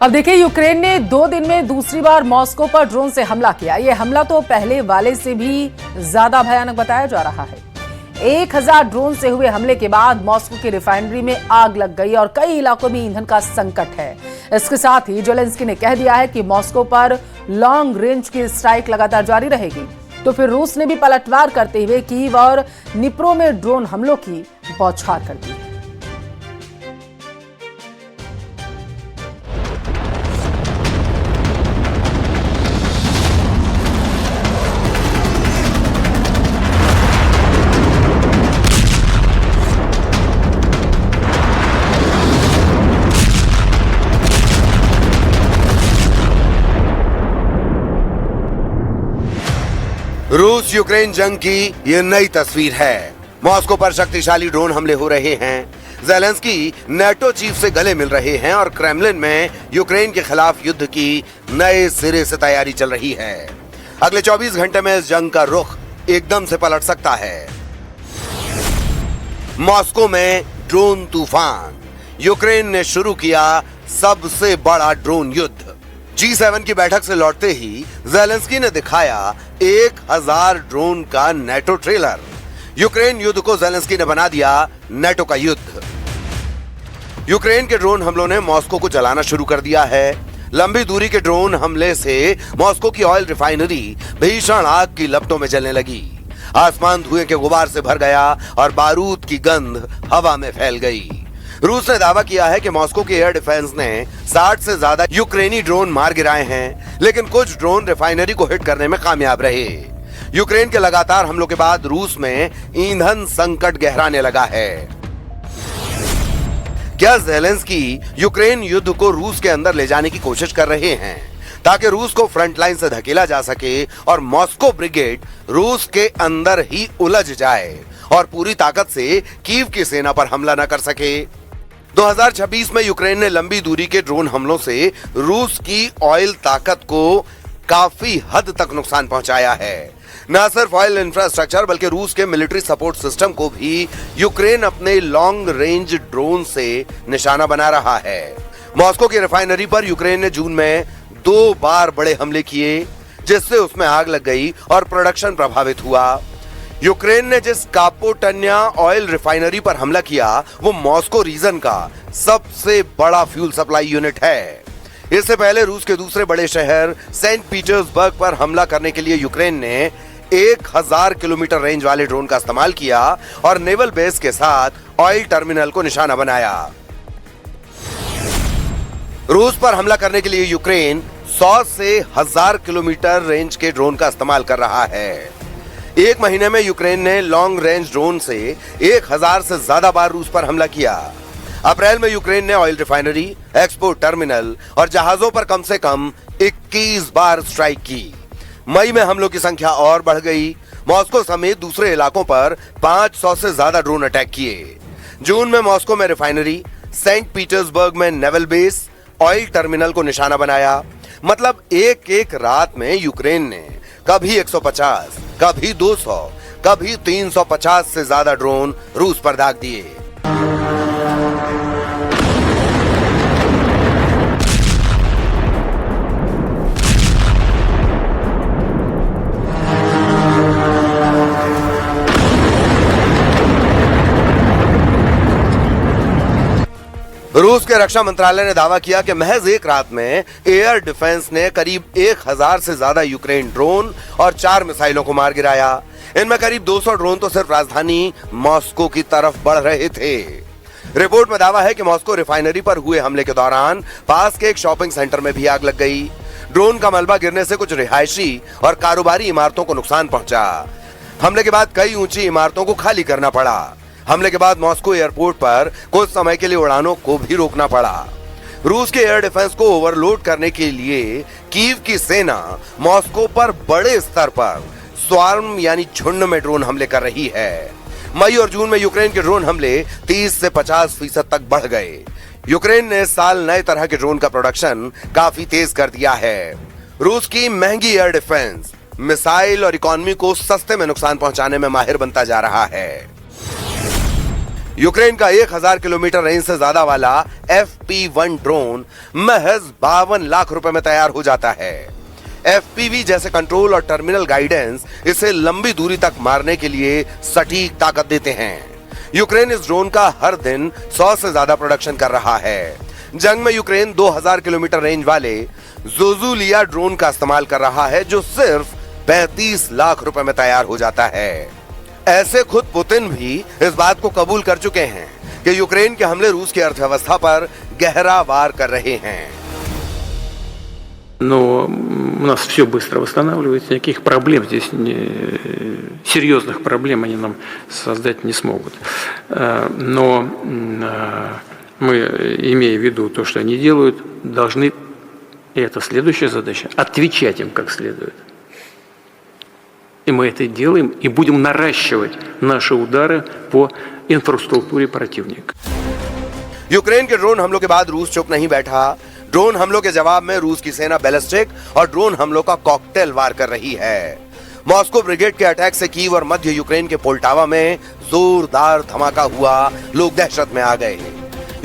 अब देखिए, यूक्रेन ने 2 दिन में दूसरी बार मॉस्को पर ड्रोन से हमला किया। यह हमला तो पहले वाले से भी ज्यादा भयानक बताया जा रहा है। 1000 ड्रोन से हुए हमले के बाद मॉस्को की रिफाइनरी में आग लग गई और कई इलाकों में ईंधन का संकट है। इसके साथ ही ज़ेलेंस्की ने कह दिया है कि मॉस्को पर लॉन्ग रेंज की स्ट्राइक लगातार जारी रहेगी। तो फिर रूस ने भी पलटवार करते हुए कीव और निप्रो में ड्रोन हमलों की बौछार कर दी। रूस यूक्रेन जंग की ये नई तस्वीर है। मॉस्को पर शक्तिशाली ड्रोन हमले हो रहे हैं। ज़ेलेंस्की नेटो चीफ से गले मिल रहे हैं और क्रेमलिन में यूक्रेन के खिलाफ युद्ध की नए सिरे से तैयारी चल रही है। अगले 24 घंटे में इस जंग का रुख एकदम से पलट सकता है। मॉस्को में ड्रोन तूफान। यूक्रेन ने शुरू किया सबसे बड़ा ड्रोन युद्ध। G7 की बैठक से लौटते ही ज़ेलेंस्की ने दिखाया 1000 ड्रोन का नेटो ट्रेलर। यूक्रेन युद्ध को ज़ेलेंस्की ने बना दिया नेटो का युद्ध। यूक्रेन के ड्रोन हमलों ने मॉस्को को जलाना शुरू कर दिया है। लंबी दूरी के ड्रोन हमले से मॉस्को की ऑयल रिफाइनरी भीषण आग की लपटों में जलने लगी। आसमान धुएं के गुबार से भर गया और बारूद की गंध हवा में फैल गई। रूस ने दावा किया है कि मॉस्को के एयर डिफेंस ने 60 से ज्यादा यूक्रेनी ड्रोन मार गिराए हैं, लेकिन कुछ ड्रोन रिफाइनरी को हिट करने में कामयाब रहे। यूक्रेन के लगातार हमलों के बाद रूस में ईंधन संकट गहराने लगा है। क्या ज़ेलेंस्की यूक्रेन युद्ध को रूस के अंदर ले जाने की कोशिश कर रहे हैं ताकि रूस को फ्रंट लाइन से धकेला जा सके और मॉस्को ब्रिगेड रूस के अंदर ही उलझ जाए और पूरी ताकत से कीव की सेना पर हमला न कर सके? 2026 में यूक्रेन ने लंबी दूरी के ड्रोन हमलों से रूस की ऑयल ताकत को काफी हद तक नुकसान पहुंचाया है। न सिर्फ ऑयल इंफ्रास्ट्रक्चर बल्कि रूस के मिलिट्री सपोर्ट सिस्टम को भी यूक्रेन अपने लॉन्ग रेंज ड्रोन से निशाना बना रहा है। मॉस्को की रिफाइनरी पर यूक्रेन ने जून में 2 बार बड़े हमले किए, जिससे उसमें आग लग गई और प्रोडक्शन प्रभावित हुआ। यूक्रेन ने जिस कापोटन्या ऑयल रिफाइनरी पर हमला किया वो मॉस्को रीजन का सबसे बड़ा फ्यूल सप्लाई यूनिट है। इससे पहले रूस के दूसरे बड़े शहर सेंट पीटर्सबर्ग पर हमला करने के लिए यूक्रेन ने 1000 किलोमीटर रेंज वाले ड्रोन का इस्तेमाल किया और नेवल बेस के साथ ऑयल टर्मिनल को निशाना बनाया। रूस पर हमला करने के लिए यूक्रेन 100 से 1000 किलोमीटर रेंज के ड्रोन का इस्तेमाल कर रहा है। एक महीने में यूक्रेन ने लॉन्ग रेंज ड्रोन से 1000 से ज्यादा बार रूस पर हमला किया। अप्रैल में यूक्रेन ने ऑयल रिफाइनरी, एक्सपोर्ट टर्मिनल और जहाजों पर कम से कम 21 बार स्ट्राइक की। मई में हमलों की संख्या और बढ़ गई। मॉस्को समेत दूसरे इलाकों पर 500 से ज्यादा ड्रोन अटैक किए। जून में मॉस्को में रिफाइनरी, सेंट पीटर्सबर्ग में नेवल बेस, ऑयल टर्मिनल को निशाना बनाया। मतलब एक रात में यूक्रेन ने कभी 150, कभी 200, कभी 350 से ज्यादा ड्रोन रूस पर दाग दिए। रूस के रक्षा मंत्रालय ने दावा किया कि महज एक रात में एयर डिफेंस ने करीब 1000 से ज्यादा यूक्रेन ड्रोन और 4 मिसाइलों को मार गिराया। इनमें करीब 200 ड्रोन तो सिर्फ राजधानी मॉस्को की तरफ बढ़ रहे थे। रिपोर्ट में दावा है कि मॉस्को रिफाइनरी पर हुए हमले के दौरान पास के एक शॉपिंग सेंटर में भी आग लग गई। ड्रोन का मलबा गिरने से कुछ रिहायशी और कारोबारी इमारतों को नुकसान पहुंचा। हमले के बाद कई ऊंची इमारतों को खाली करना पड़ा। हमले के बाद मॉस्को एयरपोर्ट पर कुछ समय के लिए उड़ानों को भी रोकना पड़ा। रूस के एयर डिफेंस को ओवरलोड करने के लिए कीव की सेना मॉस्को पर बड़े स्तर पर स्वार्म यानी झुंड में ड्रोन हमले कर रही है। मई और जून में यूक्रेन के ड्रोन हमले 30 से 50% तक बढ़ गए। यूक्रेन ने इस साल नए तरह के ड्रोन का प्रोडक्शन काफी तेज कर दिया है। रूस की महंगी एयर डिफेंस मिसाइल और इकोनॉमी को सस्ते में नुकसान पहुंचाने में माहिर बनता जा रहा है। यूक्रेन का 1000 किलोमीटर रेंज से ज्यादा वाला FP1 ड्रोन महज 52 लाख रुपए में तैयार हो जाता है। FPV जैसे कंट्रोल और टर्मिनल गाइडेंस इसे लंबी दूरी तक मारने के लिए सटीक ताकत देते हैं। यूक्रेन इस ड्रोन का हर दिन 100 से ज्यादा प्रोडक्शन कर रहा है। जंग में यूक्रेन 2000 किलोमीटर रेंज वाले ज़ोज़ुलिया ड्रोन का इस्तेमाल कर रहा है, जो सिर्फ 35 लाख रुपए में तैयार हो जाता है। ऐसे खुद पुतिन भी इस बात को कबूल कर चुके हैं कि यूक्रेन के हमले रूस की अर्थव्यवस्था पर गहरा वार कर रहे हैं। Но у нас все быстро восстанавливается, никаких проблем здесь, серьезных проблем они нам создать не смогут. Но мы, имея в виду то, что они делают, должны, и это следующая задача, отвечать им как следует. И мы это делаем, и будем наращивать наши удары по инфраструктуре противника. यूक्रेन के ड्रोन हमलों के बाद रूस चुप नहीं बैठा। ड्रोन हमलों के जवाब में रूस की सेना बैलिस्टिक और ड्रोन हमलों का कॉकटेल वार कर रही है। मॉस्को ब्रिगेड के अटैक से कीव और मध्य यूक्रेन के पोल्टावा में जोरदार धमाका हुआ, लोग दहशत में आ गए।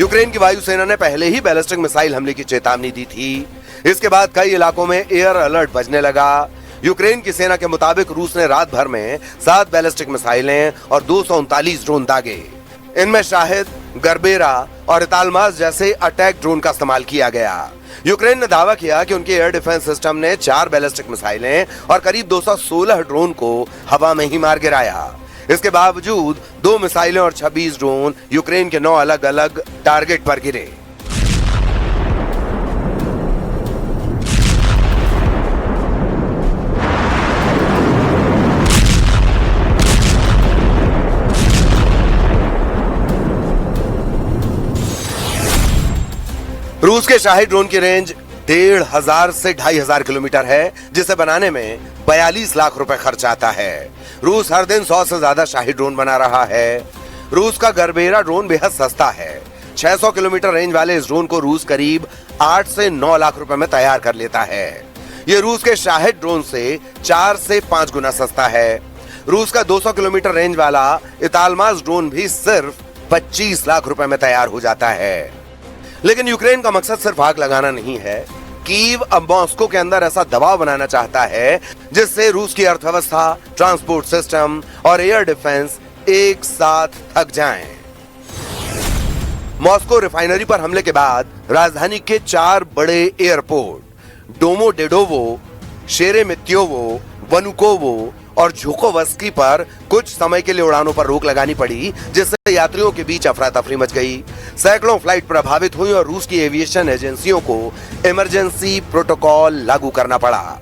यूक्रेन की वायुसेना ने पहले ही बैलिस्टिक मिसाइल हमले की चेतावनी दी थी। इसके बाद कई इलाकों में एयर अलर्ट बजने लगा। यूक्रेन की सेना के मुताबिक रूस ने रात भर में 7 बैलिस्टिक मिसाइलें और 239 ड्रोन दागे। इनमें शाहिद, गरबेरा और इतालमास जैसे अटैक ड्रोन का इस्तेमाल किया गया। यूक्रेन ने दावा किया कि उनके एयर डिफेंस सिस्टम ने 4 बैलिस्टिक मिसाइलें और करीब 216 ड्रोन को हवा में ही मार गिराया। इसके बावजूद 2 मिसाइलें और 26 ड्रोन यूक्रेन के 9 अलग अलग टारगेट पर गिरे। रूस के शाही ड्रोन की रेंज 1500 से 2500 किलोमीटर है, जिसे बनाने में 42 लाख रुपए खर्च आता है। रूस हर दिन 100 से ज्यादा शाही ड्रोन बना रहा है। रूस का गरबेरा ड्रोन बेहद सस्ता है। 600 किलोमीटर रेंज वाले इस ड्रोन को रूस करीब 8 से 9 लाख रुपए में तैयार कर लेता है। ये रूस के शाहिद ड्रोन से 4 से 5 गुना सस्ता है। रूस का 200 किलोमीटर रेंज वाला इतालमास ड्रोन भी सिर्फ 25 लाख रुपए में तैयार हो जाता है। लेकिन यूक्रेन का मकसद सिर्फ आग लगाना नहीं है। कीव अब मॉस्को के अंदर ऐसा दबाव बनाना चाहता है जिससे रूस की अर्थव्यवस्था, ट्रांसपोर्ट सिस्टम और एयर डिफेंस एक साथ थक जाएं। मॉस्को रिफाइनरी पर हमले के बाद राजधानी के 4 बड़े एयरपोर्ट डोमोडेडोवो, शेरेमेत्योवो, वनुकोवो और झुकोवस्की पर कुछ समय के लिए उड़ानों पर रोक लगानी पड़ी, जिससे यात्रियों के बीच अफरा तफरी मच गई। सैकड़ों फ्लाइट प्रभावित हुई और रूस की एविएशन एजेंसियों को इमरजेंसी प्रोटोकॉल लागू करना पड़ा।